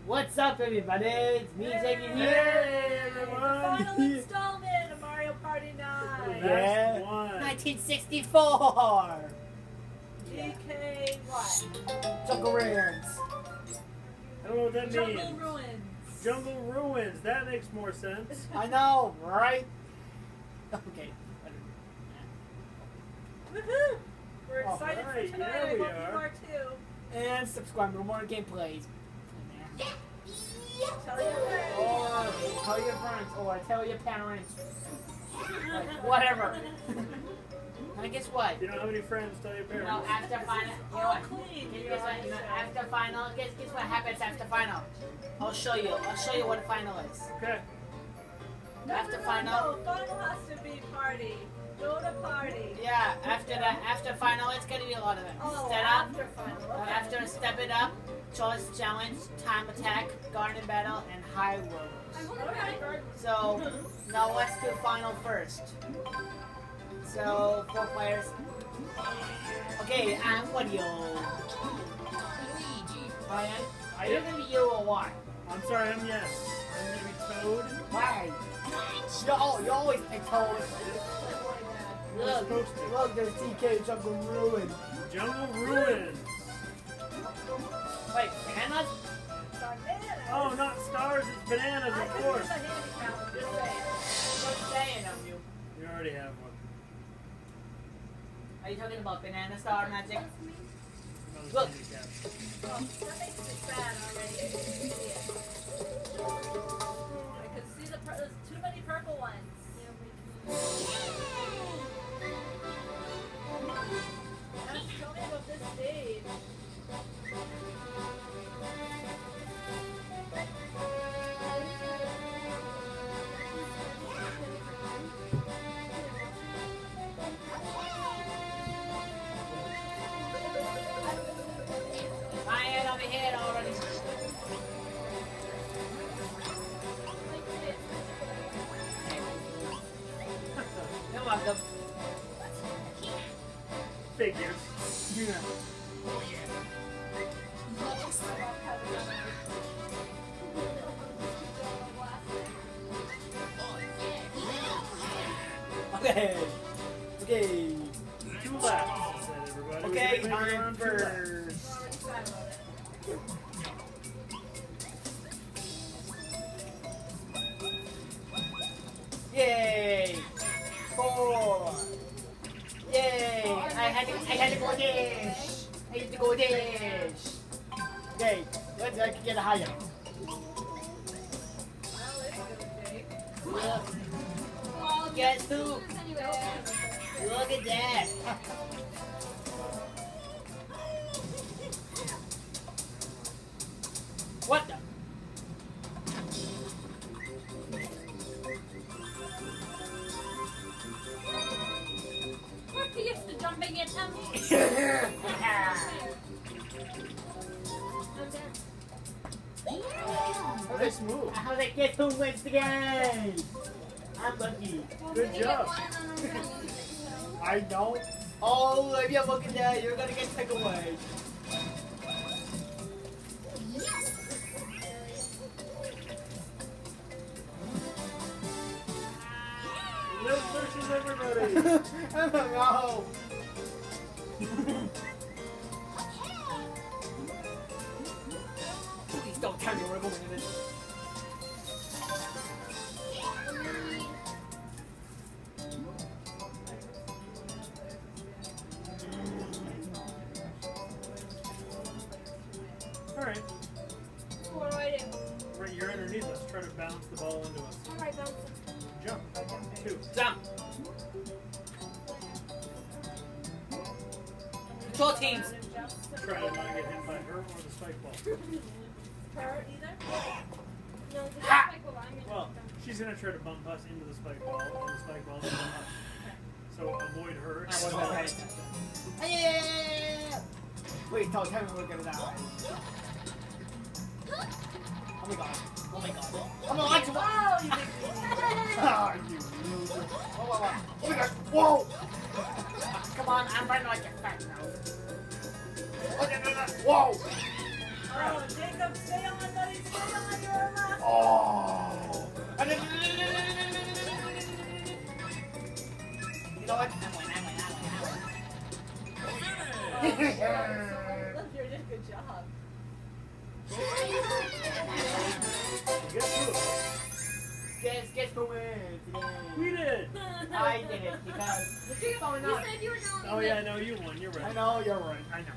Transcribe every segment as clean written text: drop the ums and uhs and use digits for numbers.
What's up, everybody? It's me, Jakey here. Hey, The everyone! final installment of Mario Party 9. Yeah. One. 1964. DK what? Jungle Ruins. I don't know what that Jungle means. Ruins. Jungle Ruins. That makes more sense. I know, right? Okay. Woohoo! We're Oh, excited right, for tonight. yeah, I we hope are. you are too. And subscribe for more gameplays. Tell your friends. Or tell your friends, or tell your parents. Like, whatever. And guess what? If you don't have any friends, tell your You parents. know, after final, you know All what? clean. Guess what? You know, after final, guess what happens after final? I'll show you. I'll show you what final is. Okay. After No, final. final has to be party. Go to party. Yeah, after that, after final, it's gonna be a lot of it. Oh, Step up, after final. Okay. after step it up, choice challenge, time attack, garden battle, and high rollers. Okay. So now let's do final first. So 4 players. Okay, I'm Wario. Luigi. Are you gonna be you or what? I'm sorry, I'm yes. I'm gonna be Toad. Why? You always pick Toad. Look, there's TK Jungle Ruin. Jungle Ruins. Wait, bananas? Bananas. Oh, not stars, it's bananas, I of could course. use a handicap. I'm just saying. What's saying on you? You already have one. Are you talking about banana star magic? Another Look. handicap. Oh, that makes me sad already. I could see there's too many purple ones. Yes, tell me about this stage. My head over here already. You're welcome. Figures. Yeah. Okay. Okay. 2 laps, said everybody. Okay, We're gonna make it time around 2 laps. first. Yay! 4. Yay! I had to go dish. I had to go dish. Okay, let's get higher. Look. Guess who? Look at that. What the? We're used to jumping at them. Nice move. I was like, guess who wins the game? I'm lucky. Good job. I know. Oh, if you're looking at that, you're gonna get taken away. Liv versus everybody. I don't know. Please don't tell me we're going to this. Alright. What do I do? Right, you're underneath us. Try to bounce the ball into us. Alright, bounce. Jump. 2. Jump. Control teams. Try to not get hit by her or the spike ball. Her either? No, this is Ha! like what I'm gonna Well, do. she's gonna try to bump us into the spike ball, and the spike ball into us. So avoid her. I wasn't paying attention. Yeah! Please don't tell me we're gonna die. Oh my god. Oh my god. Oh my god. Oh, you big Ah, you loser. Oh my god. Whoa! Come on, I'm running like a fat nose. Whoa! Oh, Jacob, stay on, buddy, stay Good job. You got 2 of them. Guess who wins today? We did. I did it because You going you on. said you were going Oh yeah, no, you won. You're I right. know you're right. I know.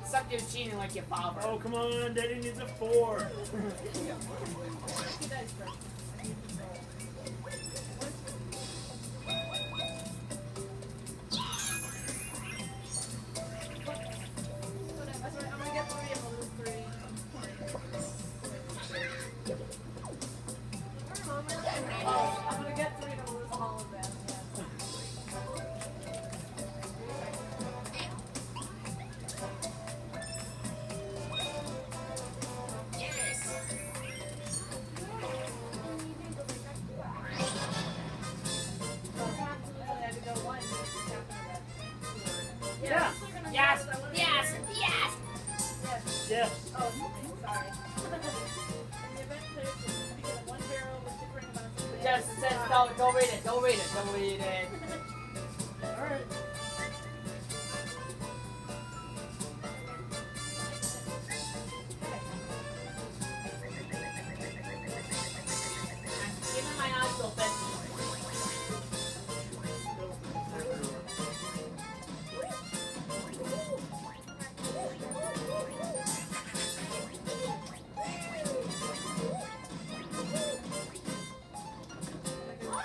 Stop just cheating like your father. Oh come on, Daddy needs a 4. You guys first. That's right, I'm gonna get 3 and we'll lose 3. Oh, I'm gonna get 3 and we'll lose all of them. So I had to go 1. Yeah. Yes, yes, yes. Yes. Oh, sorry. In the event players will begin at 1 barrel with different amounts of Just don't read it. Don't read it. Don't read it. All right. Give me my eyes open.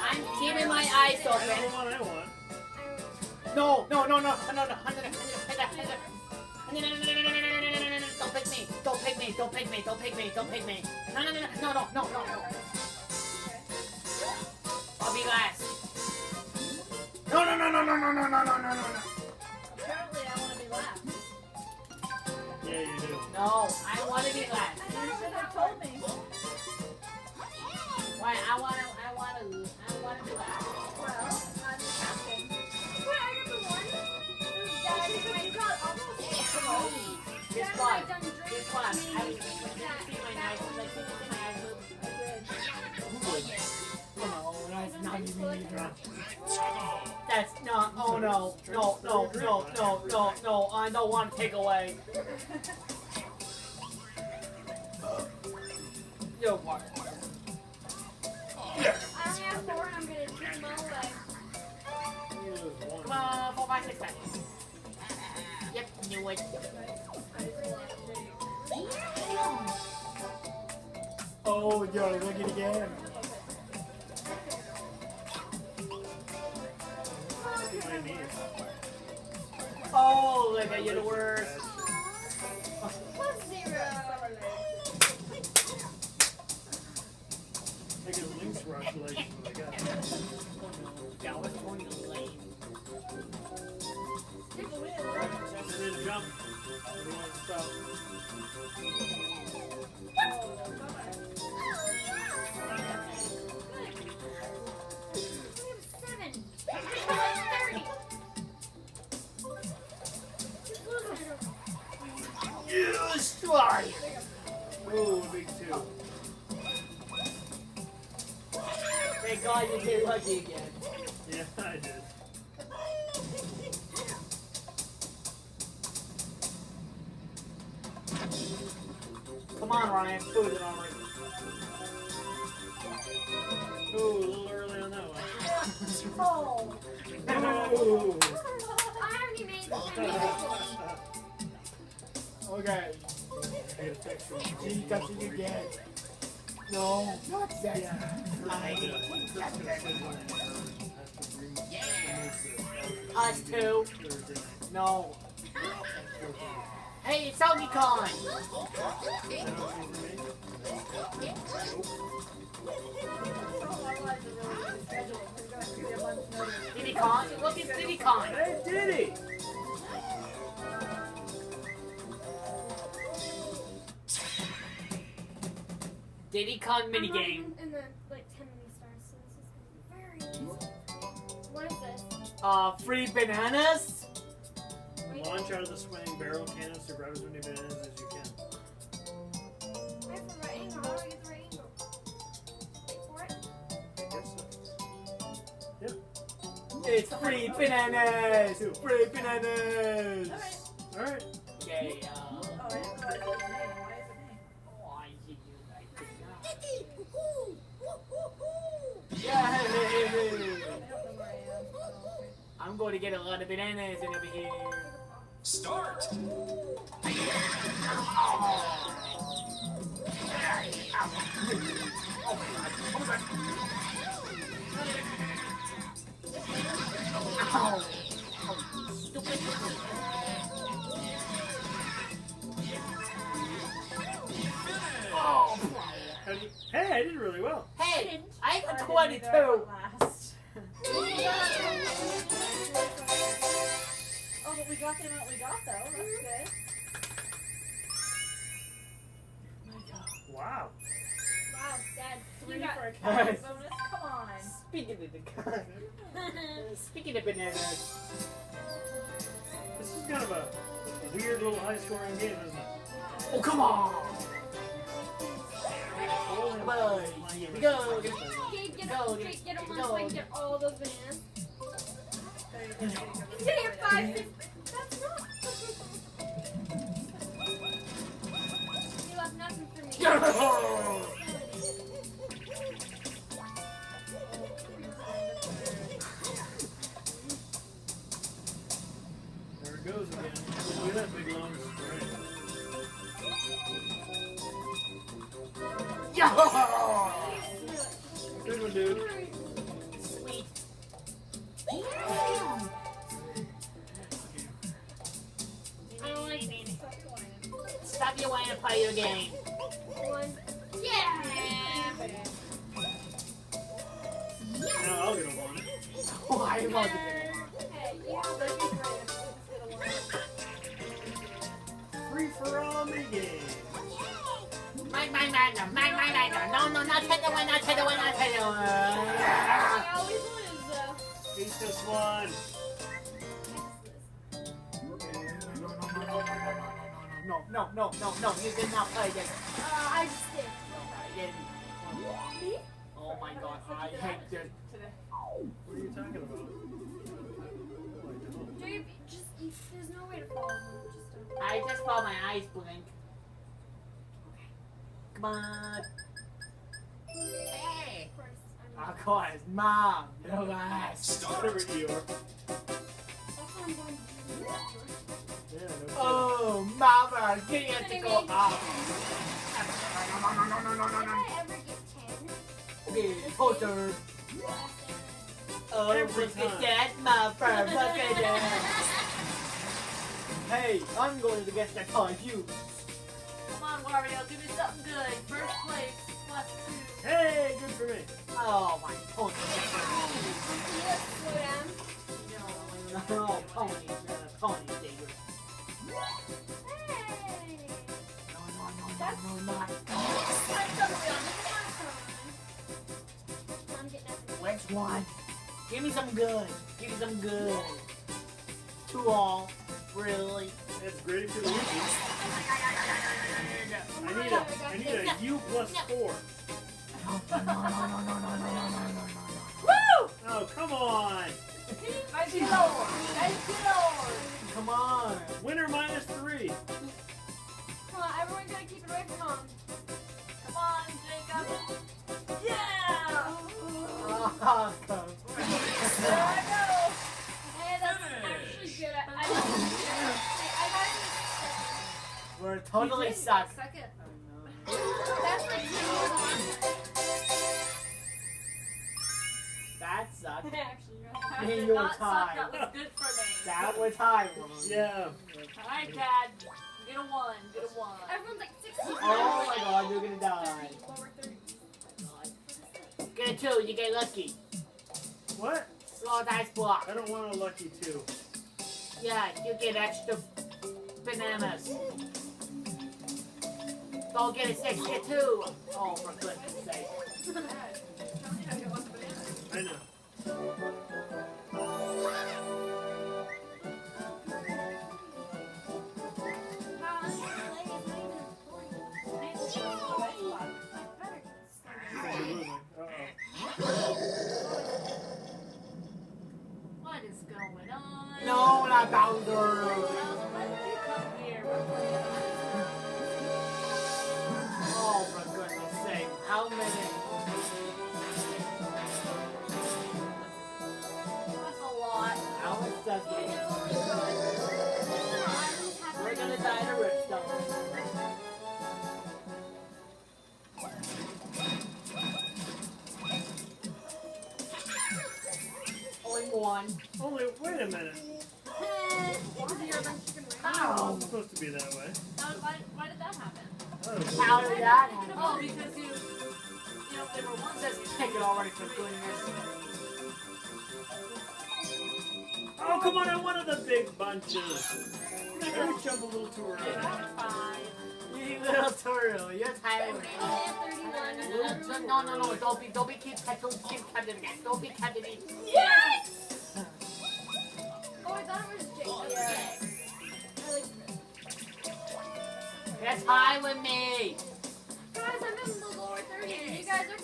I'm keeping my eyes That's open. the one I want. No. Don't pick me. Don't pick me. Don't pick me. Don't pick me. No. I'll be last. No. Apparently, I want to be last. Yeah, you do. No, I want to be last. You should have told me. Why? I want to be last. Well, I'm the captain. Wait, I got the one. Dad, you got almost. Guess Dad, what? I done drink Guess what? me. I see my eyes. I see my eyes move. No, that's not even me. That's not. Oh no. No. I don't want to take away. Yo, what? I only have 4 and I'm gonna drink them all away. You lose 1. Come on, 4, 5, 6, 7. Yep, knew it. Oh, yo, look at it again. My knees. Oh, look at you, the worst. Plus 0. I get links rush legs when I got it. That was only lame. And then jump. We want to stop. Yes, sorry. Ooh, big 2. Thank God you get lucky again. Yeah, I did. Come on, Ryan. Food it already. Ooh, a little early on that one. Oh. Ooh. I already made the Okay. I gotta text you. She got you again. No, not that. Us two. No. Hey, it's Donkey Kong. Diddy Kong? Look at Diddy Kong. Hey, Diddy! Diddy Kong minigame. In the like 10 mini stars, so this is gonna be very easy. What is this? Free bananas? Launch out of the swing, barrel canister, grab as many bananas as you can. I have the right angle. How do I get the right angle? Wait for it. I guess so. Yep. It's free bananas! Free bananas! Alright. Why is it me? Why is it me? Why did you like that? Yeah! I don't know where I am. Oh, okay. I'm going to get a lot of bananas in over here. Start. Ow. Stupid. Oh. Hey, I did really well. Hey, I got I didn't 22. either, but last. Oh, but we got the amount we got though. That's good. Wow. Wow, Dad. 3 You got for a cash bonus. Come on. Speaking of the speaking of bananas, This is kind of a weird little high-scoring game, isn't it? oh come on! Come on, here we go. Okay, get Go, him, get- get him go. so I can get all those bananas. He's He's gonna get 5. That's not. You left nothing for me. There it goes again. Look at that big long string. Yeah! Good one, dude. Sweet. Stop your whining and play your game. One. Yeah. Now I'll get a one. Oh, I love it. Hey, you have That'd be great if we just did a one. Free for all mini-game. My, no, not take the one, not take the one, not take the one. I always lose though. Beat this one. No, you did not play this. I just did. Me? Oh my god, I hate this. Today. What are you talking about? Do you just? There's no way to follow them. Just don't. I just saw my eyes blink. Come on. Hey. Of course. Of course, Mom, you're last. Whatever you are. That's what I'm going to do. Yeah, no kidding. Oh, Mama, get you to go up. If I ever get 10. Okay, poster. Oh, Every look at time. that, my friend. Look at that. Hey, I'm going to get the toy you. Come on, Wario, give me something good. First place, +2. Hey, good for me. Oh, my pony. Slow down. Oh, pony, pony digger. Hey. No, not. I'm getting nothing. Which one? Give me some good. Give me some good. 2 all. Really? That's great for Luigi. I need a U plus 4. No. Woo! Oh, come on. Nice killer! Nice killer! Come on. Winner -3. Come on, everyone gotta keep it away from Mom. Come on, Jacob! Yeah! Awesome. There I go! Hey, that's actually good. I got it. We're totally suck. Second. That's like That sucked. actually right. Me, Did you're not suck, tied. that was good for me. That was high one. Yeah. Alright, Dad. Get a 1. Get a 1. Everyone's like 16. Oh my god, you're gonna die. 30, lower 30. Get a 2, you get lucky. What? Slow dice block. I don't want a lucky 2. Yeah, you get extra bananas. Don't get a 6, get 2. Oh, for goodness sake. I know. You're losing. What is going on? No, not Bowser. Well, why did you come here? one. Only, wait a minute. How? It's supposed to be that way. Why did that happen? Oh, How did that happen? Oh, because you know, they were once Just take it already for doing this. oh, come on, I wanted the big bunches. Maybe I jump a little too early. fine. You little turtle, you're tired. No, don't be keep captain again. Don't be captain again. Yes! Oh, I thought it was Jake. Yes. That's high with me. Guys, I'm in the lower 30s. You guys are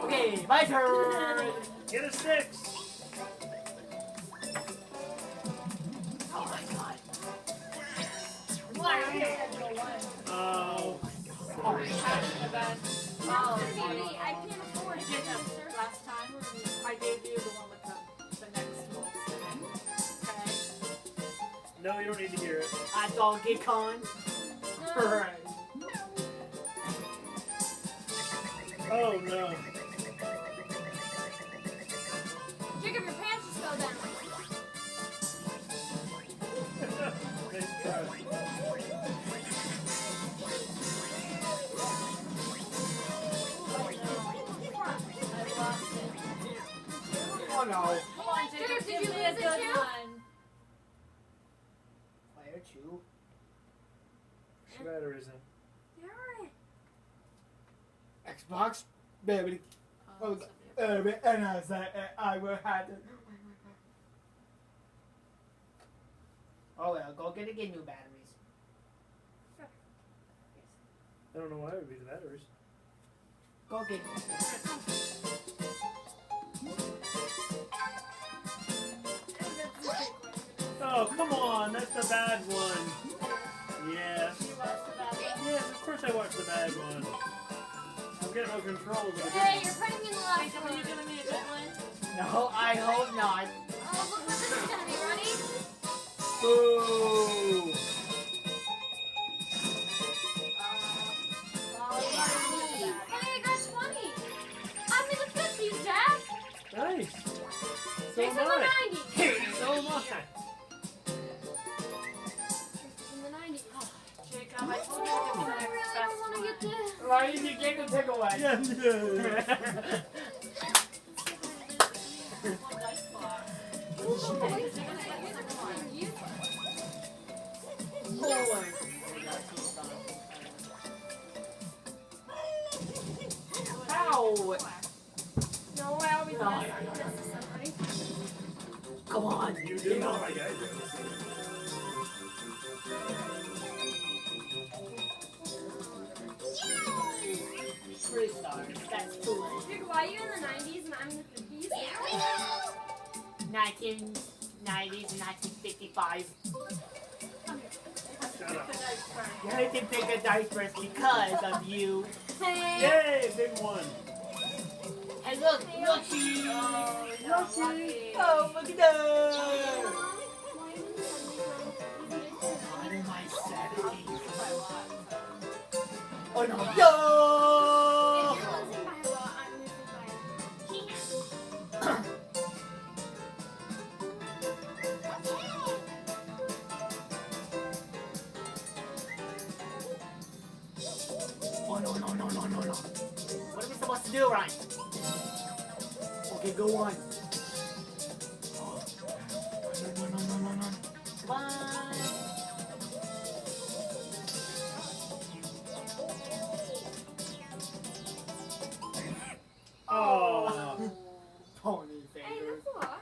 Okay, my turn. Get a 6. Oh my god. Oh. Oh. Oh, That's gonna be me. I can't afford I it. did that last time when I gave you the one with the next one. Okay. No, you don't need to hear it. I Donkey Kong. Right. Oh, no. Jacob, your pants just fell down. Nice try. Oh no. Come on, Jacob, Jacob, did give you me a lose it good too? one. Player 2. Batteries in. Darn it. Xbox. Baby. Oh, And I said I will have to. Oh well, go get new batteries. I don't know why it would be the batteries. Go get. Oh, come on. That's the bad one. Yes. You watched the bad one. Yes, of course I watched the bad one. I'm getting no control of the good Hey, one. you're putting me in the last Jacob, are you one. giving me a good one? No, I hope not. Oh, look what this is gonna be. Ready? Boo! Hey, I got 20. I'm in the 50s, Jack. Nice. So Jake's am in the I. 90s. So am I. In the 90s. Jacob, I told you to Oh, give me I the really next don't best want to one. get this. Why did you get the takeaway? Yeah. One dice box. Ow! No, I always want this to somebody. Come on. You do know like I do. Three stars. That's cool. Jacob, why are you in the 90s and I'm in the 50s? 1990s and 1955. Shut up. You had to pick a dice first because of you. Hey. Yay, big one. And look, looky! Looky! Oh, look at that! What am I saying? Oh no! If Yo! you're losing by a lot, I'm losing by a lot. Oh no! What are we supposed to do, Ryan? Okay, go on. No. Come on. Oh. Pony Hey, fingers. that's a lot.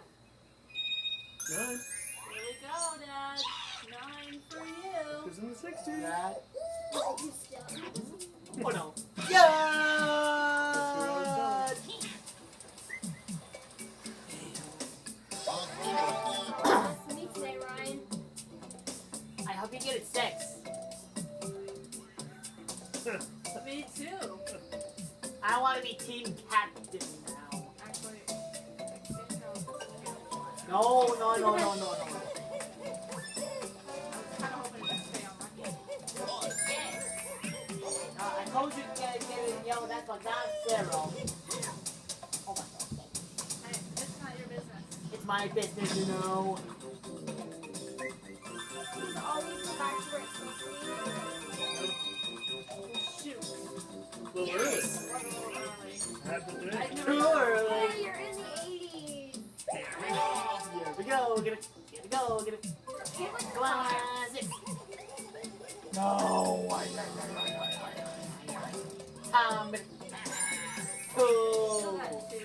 Nice. Here we go, Dad. 9 for you. Who's in the 60s? That. Oh, you still. Oh no. Yeah! That's me today, Ryan. I hope you get it 6. Me too. I want to be team captain now. Actually, No. I was kind of hoping to stay on lucky. I told you to get it. Yo, that's what not 0. Oh my god. my business, you know. Please always go back to where it's supposed to be. Shoot. A little early. Yes. Happened to I me. knew Too it. early. Hey, you're in the 80s. Here we go. Get it. Here we go. Get it. Get like Come on. Sit. No. Two. Still got two.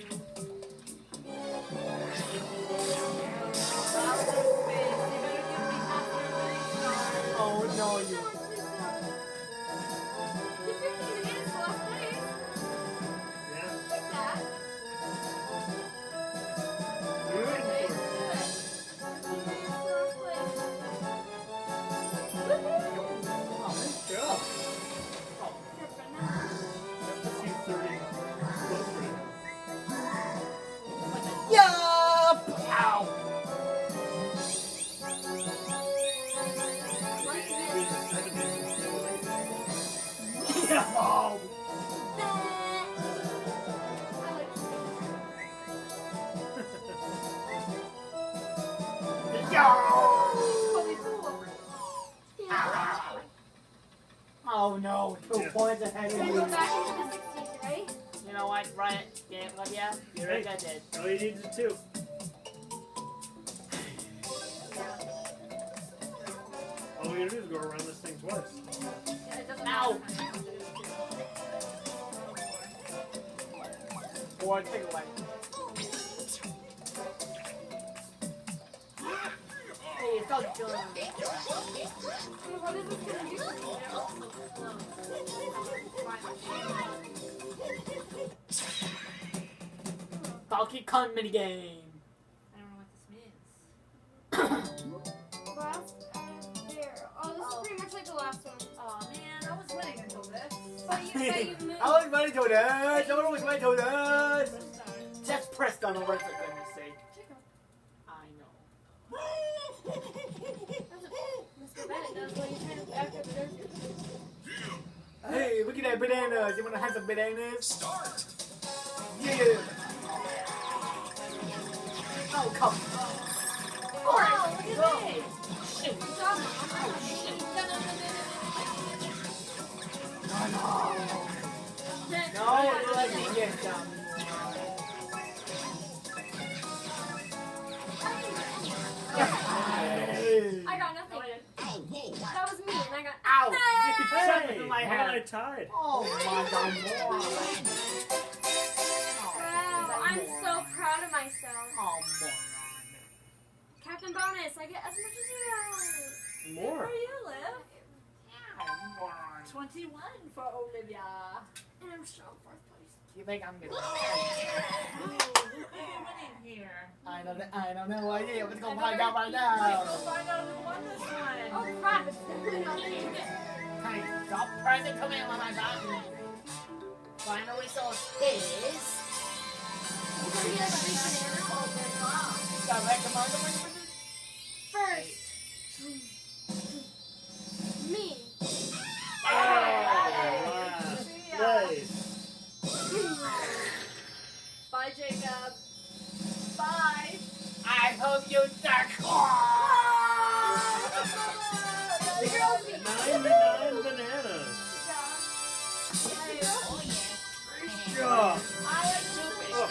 Well, you better give me half your money, Star. Oh no, you. You're 15 minutes left, please. Yeah. Get that. You're waiting Hey, for it. do it. 15 minutes left, please. Woohoo! Oh, Nice job. You're banana. That puts you 30 close right now. yup. Ow. Maybe the 70s is still late. Yeah. Oh. I like to Yo. Totally cool. Oh no, 2 Yeah. points ahead of We're you. gonna go back into the 60s, right? You know what, Ryan? Yeah, Olivia, you're Right. good, dude. All you need is 2. All we gotta do is go around this thing twice. Yeah, it doesn't Ow. matter. Or take it away. Hey, it's all good. Hey, what is this gonna do for me? They're also close. Donkey Kong minigame. I don't know what this means. Last there. Oh, this is pretty much like the last one. Oh man, I was winning until this. But you moved. I was ready to this. I was ready to this. First time. Just press on the word for goodness sake. I know. Mr. Bennett knows what he's trying to after the desert. Hey, look at that bananas. You wanna have some bananas? Start. Yeah. Oh, come on. Oh, look at me. Shit. Good job, Mom. No, you let me get some. I got nothing. That was me, and I got. Ow! Hey! Something in my How about I head. tied? Oh my god. Wow, I'm so proud of myself. Oh, moron. Captain Bonus, I get as much as you Where More. do you live? Oh, moron. 21 for Olivia. And I'm still in 4th place. You think I'm gonna? Ooh, who are you winning here? I don't know idea. Let's go I find better- out right Let's now. go find out who won this one. Oh crap, it's definitely not me. Hey, stop pressing command on my button. Final resource is It's gonna be like a big banana. Oh my god. direct command. First, me. Last place. Bye, Jacob. Bye. I hope you duck. 99 bananas. Yeah. I am super Oh.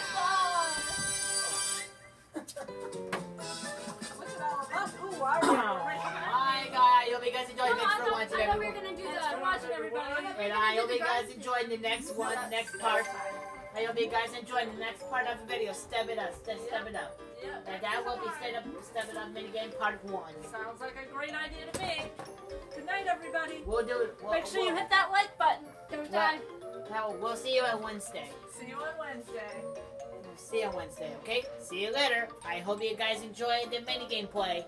Look at all of us. Ooh, our Hi guys, hope you guys enjoyed No, the I next thought one we today. were gonna do the watching everybody. And I hope you guys enjoyed the next one, next part. I hope you guys enjoyed the next part of the video. Step it up, step it up. Yeah, And that will be step it up minigame part 1. sounds like a great idea to me. Good night, everybody. We'll do it. Make sure you hit that like button. Don't die. We'll see you on Wednesday. See you on Wednesday. We'll see you on Wednesday, okay? See you later. I hope you guys enjoyed the minigame play.